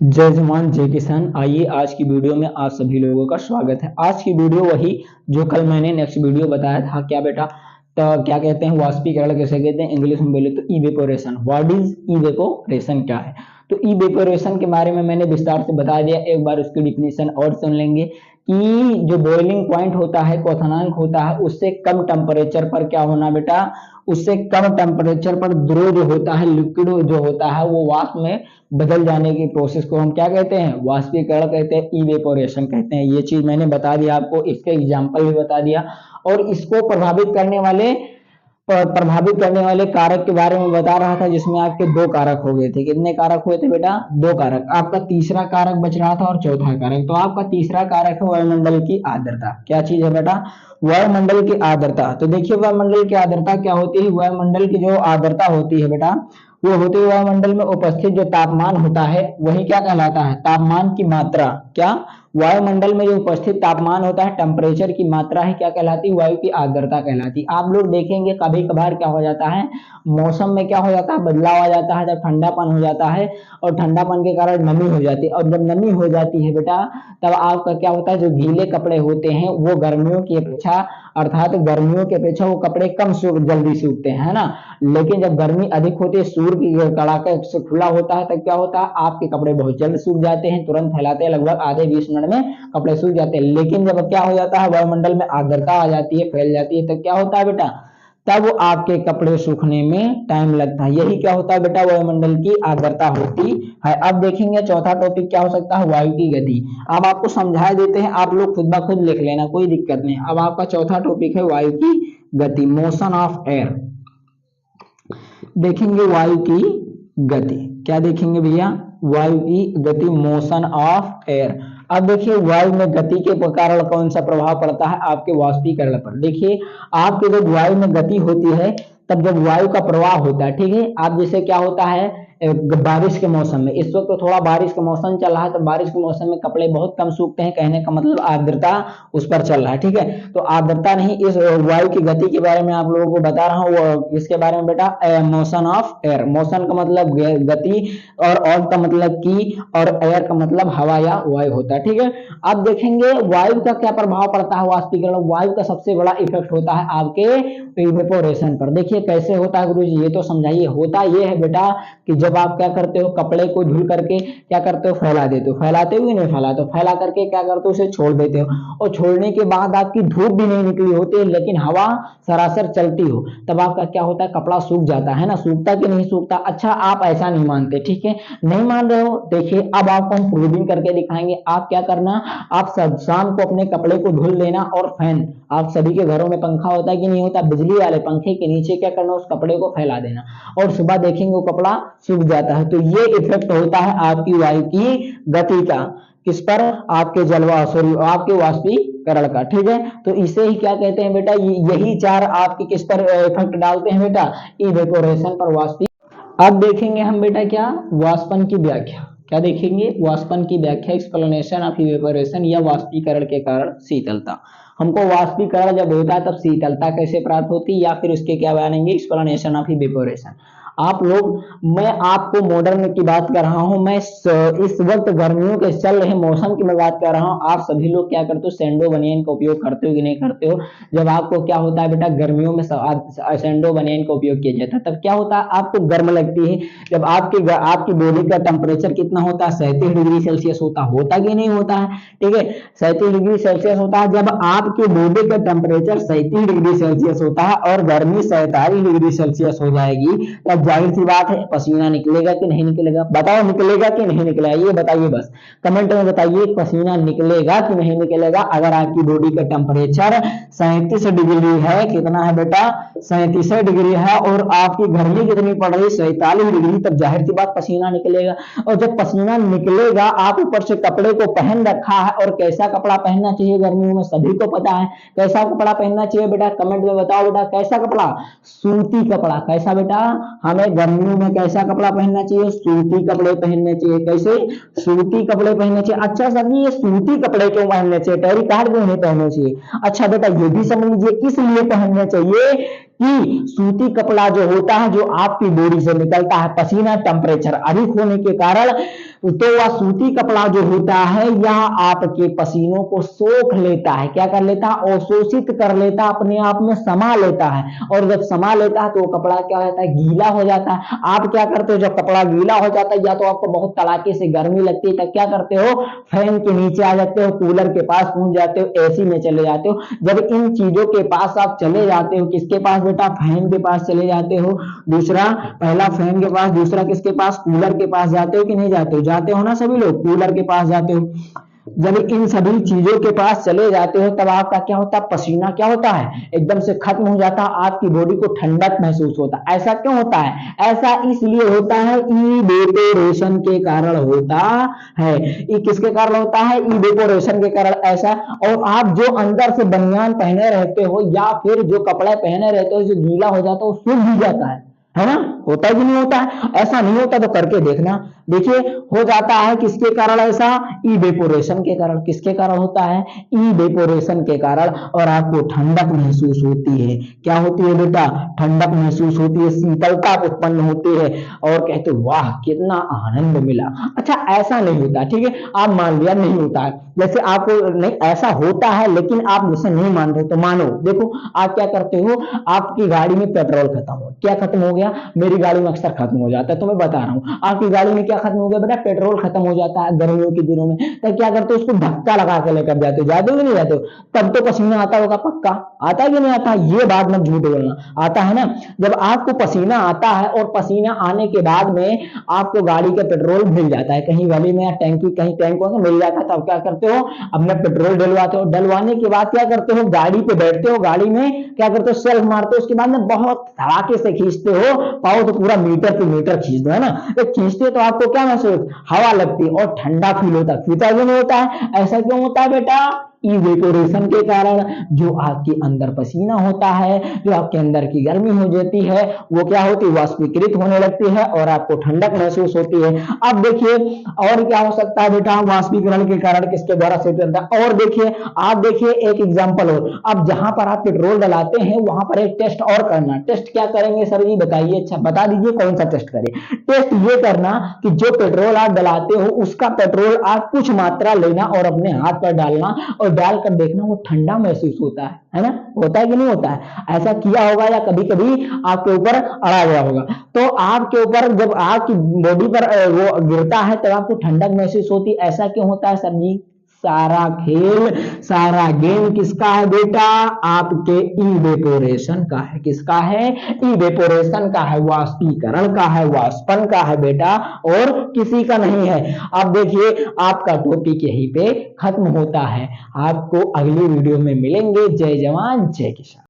जय जवान जय किसान। आइए आज की वीडियो में आप सभी लोगों का स्वागत है। आज की वीडियो वही जो कल मैंने नेक्स्ट वीडियो बताया था। क्या बेटा? तो क्या कहते हैं वाष्पीकरण कैसे कहते हैं इंग्लिश में बोले तो इवेपोरेशन। व्हाट इज इवेपोरेशन क्या है? तो इवेपोरेशन के बारे में मैंने विस्तार से बता दिया। एक बार उसकी डिफिनेशन और सुन लेंगे कि जो बॉइलिंग पॉइंट होता है, क्वथनांक होता है, उससे कम टेम्परेचर पर क्या होना बेटा, उससे कम टेम्परेचर पर द्रव जो होता है, लिक्विड जो होता है, वो वाष्प में बदल जाने की प्रोसेस को हम क्या कहते हैं? वाष्पीकरण कहते हैं, इवेपोरेशन कहते हैं। ये चीज मैंने बता दिया आपको, इसके एग्जाम्पल भी बता दिया और इसको प्रभावित करने वाले कारक के बारे में बता रहा था, जिसमें आपके दो कारक हो गए थे। कितने कारक हुए थे बेटा? दो कारक। आपका तीसरा कारक बच रहा था और चौथा कारक। तो आपका तीसरा कारक है वायुमंडल की आर्द्रता। क्या चीज है बेटा? वायुमंडल की आर्द्रता। तो देखिए वायुमंडल की आर्द्रता क्या होती है? वायुमंडल की जो आर्द्रता होती है बेटा, वो होती है वायुमंडल में उपस्थित जो तापमान होता है, वही क्या कहलाता है? तापमान की मात्रा। क्या? वायुमंडल में जो उपस्थित तापमान होता है, टेम्परेचर की मात्रा है, क्या कहलाती है? वायु की आर्द्रता कहलाती है। आप लोग देखेंगे कभी कभार क्या हो जाता है, मौसम में क्या हो जाता है, बदलाव आ जाता है। जब ठंडापन हो जाता है और ठंडापन के कारण नमी हो जाती है, और जब नमी हो जाती है बेटा, तब आपका क्या होता है, जो गीले कपड़े होते हैं वो गर्मियों की अपेक्षा, अर्थात गर्मियों की अपेक्षा वो कपड़े कम जल्दी सूखते हैं, है ना। लेकिन जब गर्मी अधिक होती है, सूर्य की कड़ाके से खुला होता है, तब क्या होता है, आपके कपड़े बहुत जल्द सूख जाते हैं, तुरंत फैलाते हैं, लगभग आधे 20 मिनट में कपड़े सूख जाते हैं। लेकिन जब क्या हो जाता है, वायुमंडल में आर्द्रता आ जाती है, फैल जाती है, तब क्या होता है बेटा, तब आपके कपड़े सूखने में टाइम लगता है। यही क्या होता है बेटा, वायुमंडल की आर्द्रता होती है। अब देखेंगे चौथा टॉपिक क्या हो सकता है, वायु की गति। अब आपको समझा देते हैं, आप लोग खुद ब खुद लिख लेना, कोई दिक्कत नहीं। अब आपका चौथा टॉपिक है वायु की गति, मोशन ऑफ एयर। देखेंगे वायु की गति। क्या देखेंगे भैया? वायु की गति, मोशन ऑफ एयर। अब देखिए वायु में गति के कारण कौन सा प्रभाव पड़ता है आपके वाष्पीकरण पर। देखिए आपके जब वायु में गति होती है, तब जब वायु का प्रवाह होता है, ठीक है, आप जैसे क्या होता है बारिश के मौसम में, इस वक्त तो थोड़ा बारिश का मौसम चल रहा है, तो बारिश के मौसम में कपड़े बहुत कम सूखते हैं, कहने का मतलब आर्द्रता उस पर चल रहा है, ठीक है। तो आर्द्रता नहीं, इस वायु की गति के बारे में आप लोगों को बता रहा हूँ। वो इसके बारे में बेटा, मोशन ऑफ एयर। मोशन का मतलब गति, और ऑफ का मतलब की, और एयर का मतलब हवा या वायु होता है, ठीक है। अब देखेंगे वायु का क्या प्रभाव पड़ता है वाष्पीकरण। वायु का सबसे बड़ा इफेक्ट होता है आपके इवेपोरेशन पर। देखिए कैसे होता है गुरुजी, ये तो समझाइए। होता ये है बेटा कि जब आप क्या करते हो, कपड़े को धुल करके क्या करते हो, फैला देते हो। फैलाते हो नहीं फैला, तो फैला करके क्या करते हो, उसे छोड़ देते हो, और छोड़ने के बाद आपकी धूप भी नहीं निकली होती है, लेकिन हवा सरासर चलती हो, तब आपका क्या होता है, कपड़ा सूख जाता है ना। सूखता कि नहीं सूखता? अच्छा आप ऐसा नहीं मानते, ठीक है, नहीं मान रहे हो। देखिए अब आपको हम प्रूविंग करके दिखाएंगे। आप क्या करना, आप सब शाम को अपने कपड़े को धुल लेना, और फैन, आप सभी के घरों में पंखा होता है कि नहीं होता, बिजली वाले पंखे के नीचे क्या करना, उस कपड़े को फैला देना, और सुबह देखेंगे वो कपड़ा सूख जाता है। तो ये इफेक्ट होता है आपकी वायु की गति का, किस पर? आपके जलवा सॉरी आपके वाष्पीकरण का, ठीक है। तो इसे ही क्या कहते हैं बेटा, यही चार आपके किस पर इफेक्ट डालते हैं बेटा, इवेपोरेशन पर, वाष्पी। अब देखेंगे हम बेटा क्या, वाष्पन की व्याख्या। क्या देखेंगे? वाष्पन की व्याख्या, एक्सप्लेनेशन ऑफ इवेपोरेशन, या वाष्पीकरण के कारण शीतलता। हमको वाष्पीकरण जब होता है तब शीतलता कैसे प्राप्त होती है, या फिर उसके क्या बयानेंगे, एक्सप्लेनेशन ऑफ इवेपोरेशन। आप लोग, मैं आपको मॉडर्न की बात कर रहा हूं, मैं इस वक्त गर्मियों के चल रहे मौसम की मैं बात कर रहा हूं। आप सभी लोग क्या करते हो, सैंडो बनियान का उपयोग करते हो कि नहीं करते हो? जब आपको क्या होता है बेटा, गर्मियों में सैंडो बनियान का उपयोग किया जाता है, तब क्या होता है, आपको गर्म लगती है। जब आपकी बॉडी का टेम्परेचर कितना होता है, 37 डिग्री सेल्सियस होता कि नहीं होता है, ठीक है, 37 डिग्री सेल्सियस होता है। जब आपकी बॉडी का टेम्परेचर 37 डिग्री सेल्सियस होता है और गर्मी 47 डिग्री सेल्सियस हो जाएगी, तब जाहिर सी बात है पसीना निकलेगा कि नहीं निकलेगा? बताओ निकलेगा कि नहीं निकलेगा, ये बताइए, बस कमेंट में बताइए, पसीना निकलेगा कि नहीं निकलेगा अगर आपकी बॉडी का टेम्परेचर 37 डिग्री है। कितना है बेटा? 37 डिग्री है, और आपकी गर्मी कितनी पड़ रही, 47 डिग्री, तब जाहिर सी बात पसीना निकलेगा। और जब पसीना निकलेगा, आप ऊपर से कपड़े को पहन रखा है, और कैसा कपड़ा पहनना चाहिए गर्मियों में सभी को पता है, कैसा कपड़ा पहनना चाहिए बेटा, कमेंट में बताओ बेटा, कैसा कपड़ा? सूती कपड़ा। कैसा बेटा? हमें गर्मियों में कैसा कपड़ा पहनना चाहिए? सूती कपड़े पहनने चाहिए। कैसे? सूती कपड़े पहनने चाहिए। अच्छा सर ये सूती कपड़े क्यों पहनने चाहिए, टेरिकॉट क्यों नहीं पहनने चाहिए? अच्छा बेटा ये भी समझ लीजिए, इसलिए पहनने चाहिए कि सूती कपड़ा जो होता है, जो आपकी बॉडी से निकलता है पसीना, टेम्परेचर अधिक होने के कारण तो वह सूती कपड़ा जो होता है यह आपके पसीनों को सोख लेता है, क्या कर लेता है, अवशोषित कर लेता है, अपने आप में समा लेता है। और जब समा लेता है तो वो कपड़ा क्या होता है, गीला हो जाता है। आप क्या करते हो, जब कपड़ा गीला हो जाता है या तो आपको बहुत कड़ाके से गर्मी लगती है, तब क्या करते हो, फैन के नीचे आ जाते हो, कूलर के पास पहुंच जाते हो, एसी में चले जाते हो। जब इन चीजों के पास आप चले जाते हो, किसके पास बेटा, फैन के पास चले जाते हो, दूसरा, पहला फैन के पास, दूसरा किसके पास, कूलर के पास जाते हो कि नहीं जाते हो, जाते हो ना सभी लोग, कूलर के पास जाते हो। जब इन सभी चीजों के पास चले जाते हो तब आपका क्या होता है, पसीना क्या होता है, एकदम से खत्म हो जाता है, आपकी बॉडी को ठंडक महसूस होता है। ऐसा क्यों होता है, ऐसा इसलिए होता है, इवेपोरेशन के कारण होता है। ये किसके कारण होता है, इवेपोरेशन के कारण ऐसा। और आप जो अंदर से बनियान पहने रहते हो या फिर जो कपड़े पहने रहते हो, जो गीला हो जाता है वो सूख भी जाता है ना, होता है कि नहीं होता है, ऐसा नहीं होता तो करके देखना। देखिए हो जाता है किसके कारण ऐसा, इवेपोरेशन के कारण। किसके कारण होता है, इवेपोरेशन के कारण। और आपको ठंडक महसूस होती है, क्या होती है बेटा, ठंडक महसूस होती है, शीतलता उत्पन्न होती है और कहते वाह कितना आनंद मिला। अच्छा ऐसा नहीं होता, ठीक है, आप मान लिया नहीं होता है, जैसे आपको नहीं ऐसा होता है लेकिन आप जैसे नहीं मान रहे तो मानो। देखो आप क्या करते हो, आपकी गाड़ी में पेट्रोल खत्म हो, क्या खत्म हो गया, मेरी गाड़ी में अक्सर खत्म हो जाता है, तो मैं बता रहा हूँ आपकी गाड़ी में क्या खत्म हो गया बेटा, पेट्रोल खत्म हो जाता है गर्मियों के दिनों में। तब क्या करते हो, उसको धक्का लगा के लेकर जाते हो कि नहीं जाते हो, तब तो पसीना आता होगा, पक्का आता है कि नहीं आता, ये बात मत झूठ बोलना, आता है ना। जब आपको पसीना आता है और पसीना आने के बाद में आपको गाड़ी का पेट्रोल मिल जाता है, कहीं गली में या टैंकी कहीं टैंक में मिल जाता है, तब क्या करते हो, अपना पेट्रोल डलवाते हो। डलवाने के बाद क्या करते हो, गाड़ी पे बैठते हो, गाड़ी में क्या करते हो, सेल्फ मारते हो, उसके बाद में बहुत धड़ाके से खींचते हो, पाओ तो पूरा मीटर पे मीटर खींच दो, है ना। तो खींचते तो आपको क्या महसूस, हवा लगती है और ठंडा फील होता है, फीता क्यों नहीं होता है, ऐसा क्यों होता है बेटा, इवेपोरेशन के कारण। जो आपके अंदर पसीना होता है, जो आपके अंदर की गर्मी हो जाती है, वो क्या होती है, वाष्पीकृत होने लगती है और आपको ठंडक महसूस होती है। अब देखिए और क्या हो सकता है बेटा, वाष्पीकरण के कारण किसके द्वारा से होता है। और देखिए आप देखिए एक एग्जांपल और, अब जहां पर आप पेट्रोल डलाते हैं वहां पर एक टेस्ट और करना। टेस्ट क्या करेंगे सर जी बताइए, अच्छा बता दीजिए कौन सा टेस्ट करें। टेस्ट ये करना कि जो पेट्रोल आप डलाते हो उसका पेट्रोल आप कुछ मात्रा लेना और अपने हाथ पर डालना और डालकर देखना वो ठंडा महसूस होता है ना, होता है कि नहीं होता है। ऐसा किया होगा या कभी कभी आपके ऊपर अड़ा गया होगा। तो आपके ऊपर जब आपकी बॉडी पर वो गिरता है तब आपको ठंडक महसूस होती है, ऐसा क्यों होता है सर जी। सारा खेल, सारा गेम किसका है बेटा, आपके इवेपोरेशन का है। किसका है, इवेपोरेशन का है, वाष्पीकरण का है, वाष्पन का है बेटा, और किसी का नहीं है। अब देखिए आपका टॉपिक यहीं पे खत्म होता है, आपको अगली वीडियो में मिलेंगे। जय जवान जय किसान।